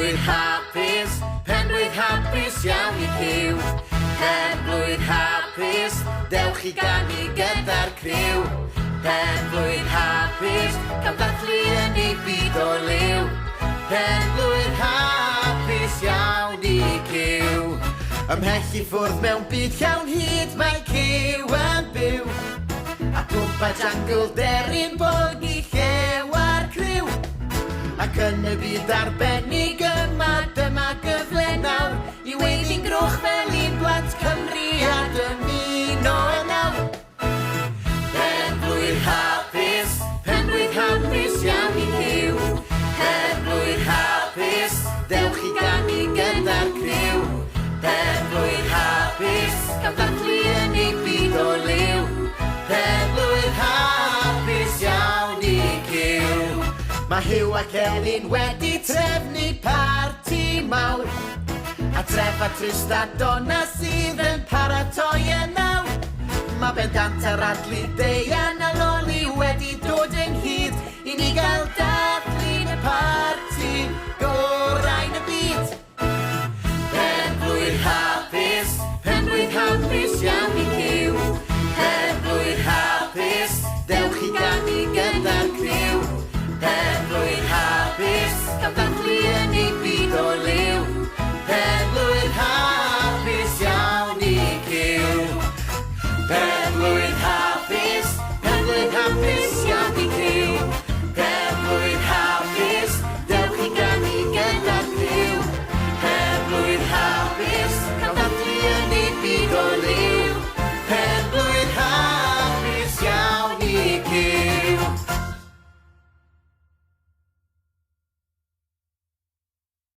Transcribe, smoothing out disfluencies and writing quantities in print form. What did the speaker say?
Pen-blwydd hapus, pen-blwydd hapus iawn I Cyw. Pen-blwydd hapus, dewch I ganu gyda'r criw. Pen-blwydd hapus, cael dathlu yn ei byd o liw. Pen-blwydd hapus iawn I Cyw. Ymhell I ffwrdd mewn byd llawn hyd mae Cyw yn byw. A gwmpa jungle deryn bogi llew ar criw. Ac yn y byd arbennig yma dyma gyfle nawr I weiddi'n grwch fel un blant Cymru a dymuno nawr. Pen-blwydd hapus, pen-blwydd hapus iawn I Cyw. Pen-blwydd hapus, dewch I ganu gyda'r criw. Pen-blwydd hapus, cael dathlu yn ei byd o liw. Pen-blwydd hapus iawn I Cyw. Mae Huw ac Elin wedi trefnu parti mawr. A tref a Trist a Donna sydd yn paratoi yn nawr. Mae bendant ar adlu deian